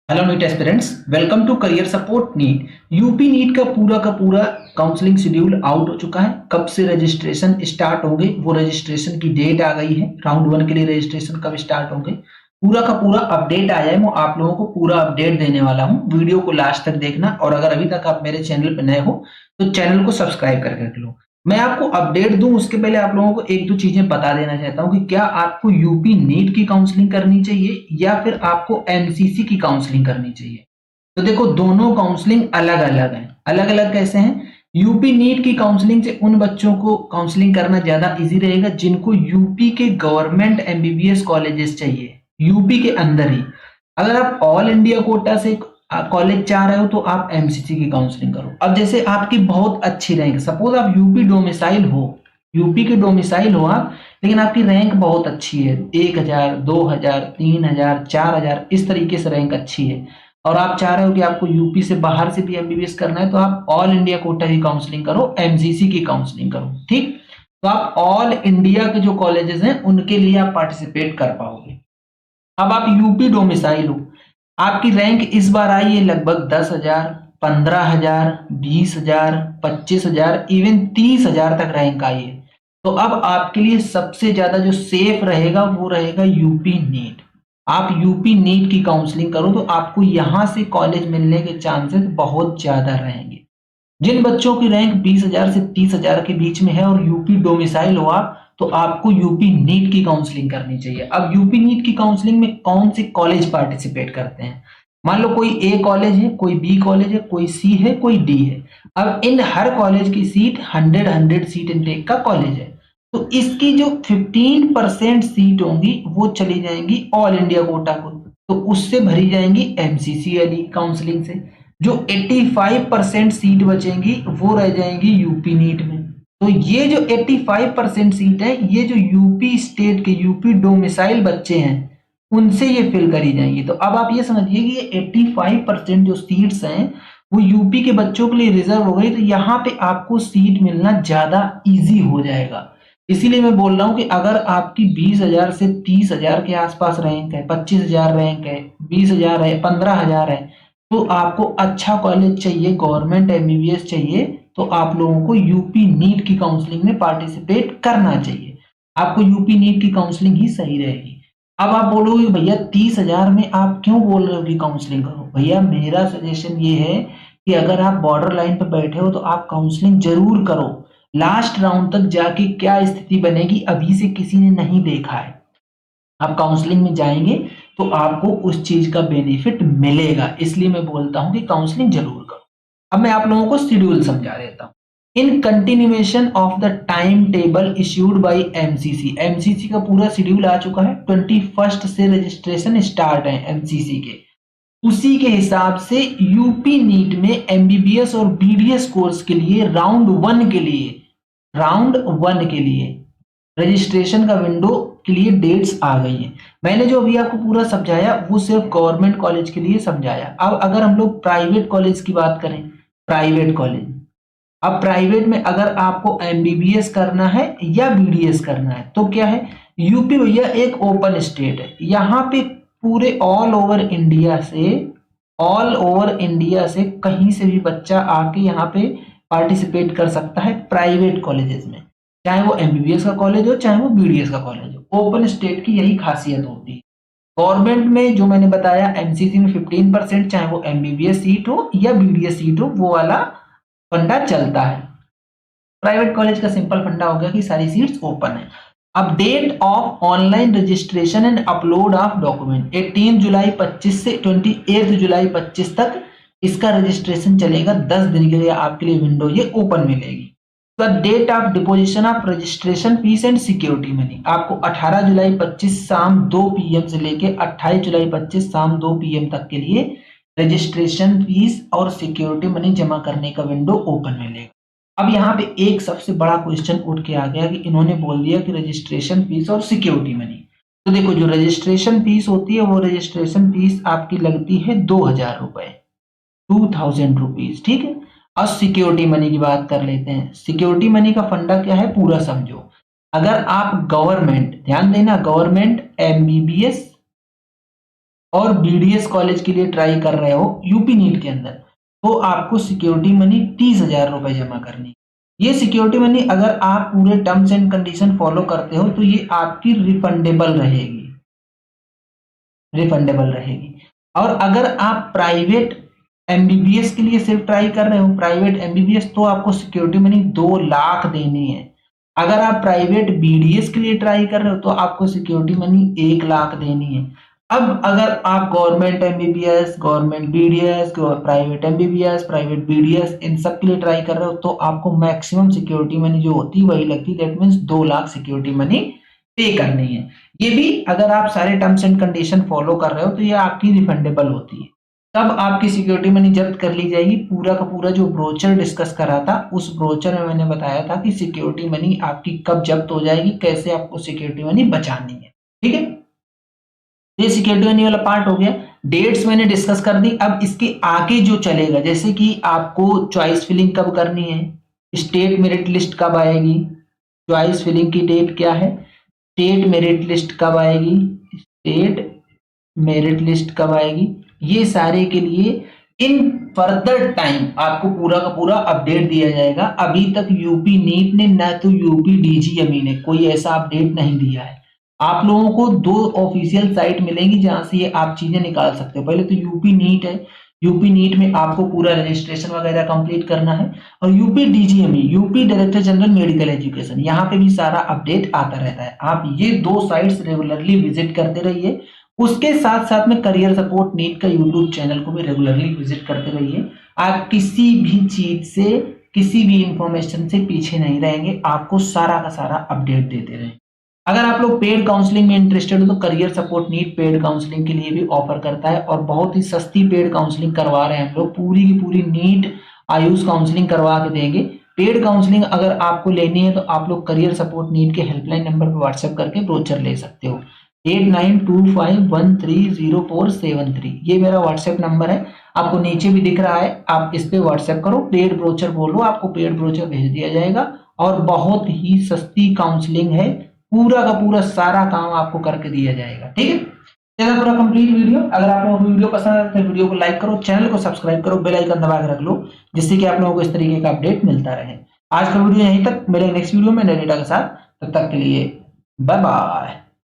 Hello NEET aspirants, welcome to career support NEET. UP NEET का पूरा counselling schedule out हो चुका है। कब से रजिस्ट्रेशन स्टार्ट होंगे वो रजिस्ट्रेशन की डेट आ गई है। राउंड वन के लिए रजिस्ट्रेशन कब स्टार्ट होंगे पूरा का पूरा अपडेट आया है। मैं आप लोगों को पूरा अपडेट देने वाला हूं। वीडियो को लास्ट तक देखना और अगर अभी तक आप मेरे चैनल पर नए हो तो चैनल को सब्सक्राइब करके रख लो। मैं आपको अपडेट दूं उसके पहले आप लोगों को एक दो चीजें बता देना चाहता हूं कि क्या आपको यूपी नीट की काउंसलिंग करनी चाहिए या फिर आपको एमसीसी की काउंसलिंग करनी चाहिए। तो देखो, दोनों काउंसलिंग अलग अलग है। अलग अलग कैसे हैं? यूपी नीट की काउंसलिंग से उन बच्चों को काउंसलिंग करना ज्यादा इजी रहेगा जिनको यूपी के गवर्नमेंट एमबीबीएस कॉलेजेस चाहिए, यूपी के अंदर ही। अगर आप ऑल इंडिया कोटा से कॉलेज चाह रहे हो तो आप एमसीसी की काउंसलिंग करो। अब जैसे आपकी बहुत अच्छी रैंक, सपोज आप यूपी डोमिसाइल हो, यूपी के डोमिसाइल हो आप, लेकिन आपकी रैंक बहुत अच्छी है, 1000 2000 3000 4000 इस तरीके से रैंक अच्छी है, और आप चाह रहे हो कि आपको यूपी से बाहर से भी एमबीबीएस करना है, तो आप ऑल इंडिया कोटा की काउंसलिंग करो, एमसीसी की काउंसलिंग करो। ठीक, तो आप ऑल इंडिया के जो कॉलेजेस हैं उनके लिए आप पार्टिसिपेट कर पाओगे। अब आप यूपी डोमिसाइल हो, आपकी रैंक इस बार आई है लगभग 10,000 15,000 20,000 25,000 इवन 30,000 तक रैंक आई है। तो अब आपके लिए सबसे ज्यादा जो सेफ रहेगा वो रहेगा यूपी नीट। आप यूपी नीट की काउंसलिंग करो तो आपको यहां से कॉलेज मिलने के चांसेस बहुत ज्यादा रहेंगे। जिन बच्चों की रैंक 20,000 से 30,000 के बीच में है और यूपी डोमिसाइल हो आप, तो आपको यूपी नीट की काउंसलिंग करनी चाहिए। अब यूपी नीट की काउंसलिंग में कौन से कॉलेज पार्टिसिपेट करते हैं? मान लो कोई ए कॉलेज है, कोई बी कॉलेज है, कोई सी है, कोई डी है। अब इन हर कॉलेज की सीट 100 सीट इनटेक का कॉलेज है, तो इसकी जो 15% सीट होंगी वो चली जाएंगी ऑल इंडिया कोटा को, तो उससे भरी जाएंगी एमसीसी वाली काउंसलिंग से। जो 85% सीट बचेंगी वो रह जाएंगी यूपी नीट में। तो ये जो 85% सीट है, ये जो यूपी स्टेट के यूपी डोमिसाइल बच्चे हैं उनसे ये फिल करी जाएंगी। तो अब आप ये समझिए कि ये 85% जो सीट्स हैं वो यूपी के बच्चों के लिए रिजर्व हो गई, तो यहाँ पे आपको सीट मिलना ज्यादा इजी हो जाएगा। इसीलिए मैं बोल रहा हूँ कि अगर आपकी 20,000 से 30,000 के आसपास रैंक है, 25,000 रैंक है, 20,000 है, 15,000 है, तो आपको अच्छा कॉलेज चाहिए, गवर्नमेंट एमबीबीएस चाहिए, तो आप लोगों को यूपी नीट की काउंसलिंग में पार्टिसिपेट करना चाहिए। आपको यूपी नीट की काउंसलिंग ही सही रहेगी। अब आप बोलोगे भैया 30,000 में आप क्यों बोल रहे हो कि काउंसलिंग करो? भैया मेरा सजेशन ये है कि अगर आप बॉर्डर लाइन पर बैठे हो तो आप काउंसलिंग जरूर करो। लास्ट राउंड तक जाके क्या स्थिति बनेगी अभी से किसी ने नहीं देखा है। आप काउंसलिंग में जाएंगे तो आपको उस चीज का बेनिफिट मिलेगा, इसलिए मैं बोलता हूं कि काउंसलिंग जरूर करो। अब मैं आप लोगों को शेड्यूल समझा देता हूं। In continuation of the time table issued by MCC, MCC का पूरा शेड्यूल आ चुका है। 21 से रजिस्ट्रेशन स्टार्ट है एमसीसी के, उसी के हिसाब से यूपी नीट में एमबीबीएस और बीडीएस कोर्स के लिए राउंड वन के लिए रजिस्ट्रेशन का विंडो के लिए डेट्स आ गई हैं। मैंने जो अभी आपको पूरा समझाया वो सिर्फ गवर्नमेंट कॉलेज के लिए समझाया। अब अगर हम लोग प्राइवेट कॉलेज की बात करें, प्राइवेट कॉलेज, अब प्राइवेट में अगर आपको एमबीबीएस करना है या बीडीएस करना है तो क्या है, यूपी भैया एक ओपन स्टेट है। यहाँ पे पूरे ऑल ओवर इंडिया से कहीं से भी बच्चा आके यहाँ पे पार्टिसिपेट कर सकता है प्राइवेट कॉलेजेस में, चाहे वो एमबीबीएस का कॉलेज हो चाहे वो बीडीएस का कॉलेज हो। ओपन स्टेट की यही खासियत होती है। गवर्नमेंट में जो मैंने बताया एमसीसी में 15%, चाहे वो एमबीबीएस सीट हो या बीडीएस सीट हो, वो वाला फंडा चलता है। प्राइवेट कॉलेज का सिंपल फंडा हो गया कि सारी सीट्स ओपन है। अब date of online registration and upload of document 18 जुलाई 25 से 28 जुलाई 25 तक इसका रजिस्ट्रेशन चलेगा। 10 दिन के लिए आपके लिए विंडो ये ओपन मिलेगी। The date of deposition of registration fee and security money, आपको 18 जुलाई 25 शाम 2 PM से लेके 28 जुलाई 25 शाम 2 PM तक के लिए रजिस्ट्रेशन फीस और सिक्योरिटी मनी जमा करने का विंडो ओपन मिलेगा। अब यहाँ पे एक सबसे बड़ा क्वेश्चन उठ के आ गया कि इन्होंने बोल दिया कि रजिस्ट्रेशन फीस और सिक्योरिटी मनी। तो देखो, जो रजिस्ट्रेशन फीस होती है वो रजिस्ट्रेशन फीस आपकी लगती है 2,000 रुपए, 2,000 रुपीज, ठीक है। और सिक्योरिटी मनी की बात कर लेते हैं। सिक्योरिटी मनी का फंडा क्या है पूरा समझो। अगर आप गवर्नमेंट, ध्यान देना, गवर्नमेंट एमबीबीएस और बीडीएस कॉलेज के लिए ट्राई कर रहे हो यूपी नीट के अंदर, तो आपको सिक्योरिटी मनी 30,000 रुपए जमा करनी है। ये सिक्योरिटी मनी अगर आप पूरे टर्म्स एंड कंडीशन फॉलो करते हो तो ये आपकी रिफंडेबल रहेगी। और अगर आप प्राइवेट एमबीबीएस के लिए सिर्फ ट्राई कर रहे हो, प्राइवेट एमबीबीएस, तो आपको सिक्योरिटी मनी 2 लाख देनी है। अगर आप प्राइवेट बीडीएस के लिए ट्राई कर रहे हो तो आपको सिक्योरिटी मनी 1 लाख देनी है। अब अगर आप government MBBS, government BDS, private MBBS, private BDS इन सब के लिए ट्राई कर रहे हो तो आपको मैक्सिमम सिक्योरिटी मनी जो होती है वही लगती है, that means 2 lakh security money पे करनी है। ये भी अगर आप सारे टर्म्स एंड कंडीशन फॉलो कर रहे हो तो ये आपकी रिफंडेबल होती है। तब आपकी सिक्योरिटी मनी जब्त कर ली जाएगी। पूरा का पूरा जो ब्रोचर डिस्कस करा था उस ब्रोचर में मैंने बताया था कि सिक्योरिटी मनी आपकी कब जब्त हो जाएगी, कैसे आपको सिक्योरिटी मनी बचानी है। ठीक है, ये सिक्योरिटी मनी वाला पार्ट हो गया। डेट्स मैंने डिस्कस कर दी। अब इसके आगे जो चलेगा, जैसे कि आपको चॉइस फिलिंग कब करनी है, स्टेट मेरिट लिस्ट कब आएगी, चॉइस फिलिंग की डेट क्या है, स्टेट मेरिट लिस्ट कब आएगी, स्टेट मेरिट लिस्ट कब आएगी, ये सारे के लिए इन फर्दर टाइम आपको पूरा का पूरा अपडेट दिया जाएगा। अभी तक यूपी नीट ने ना तो यूपी डीजीएमई ने कोई ऐसा अपडेट नहीं दिया है। आप लोगों को 2 ऑफिशियल साइट मिलेंगी जहां से ये आप चीजें निकाल सकते हो। पहले तो यूपी नीट है, यूपी नीट में आपको पूरा रजिस्ट्रेशन वगैरह कंप्लीट करना है, और UP DGME, UP director general medical education, यहाँ पे भी सारा अपडेट आता रहता है। आप ये 2 साइट्स रेगुलरली विजिट करते रहिए। उसके साथ साथ में करियर सपोर्ट नीट का यूट्यूब चैनल को भी रेगुलरली विजिट करते रहिए। आप किसी भी चीज से, किसी भी इंफॉर्मेशन से पीछे नहीं रहेंगे, आपको सारा का सारा अपडेट देते रहेंगे। अगर आप लोग पेड काउंसलिंग में इंटरेस्टेड हो तो career support NEET paid counselling के लिए भी ऑफर करता है, और बहुत ही सस्ती पेड काउंसलिंग करवा रहे हैं हम लोग। पूरी की पूरी नीट आयुष काउंसलिंग करवा के देंगे। पेड काउंसलिंग अगर आपको लेनी है तो आप लोग करियर सपोर्ट नीट के हेल्पलाइन नंबर पर व्हाट्सएप करके ब्रोचर ले सकते हो। 8925130473 ये मेरा व्हाट्सएप नंबर है, आपको नीचे भी दिख रहा है। आप इस पे व्हाट्सएप करो, पेड ब्रोचर बोलो, आपको पेड ब्रोचर भेज दिया जाएगा। और बहुत ही सस्ती काउंसलिंग है, पूरा का पूरा सारा काम आपको करके दिया जाएगा। ठीक है, चलो पूरा कंप्लीट वीडियो। अगर आप लोगों को वीडियो पसंद आए तो वीडियो को लाइक करो, चैनल को सब्सक्राइब करो, बेल आइकन दबा के रख लो, जिससे कि आप लोगों को इस तरीके का अपडेट मिलता रहे। आज का वीडियो यहीं तक, मिलेंगे नेक्स्ट वीडियो में नए डेटा के साथ। तब तक के लिए बाय बाय।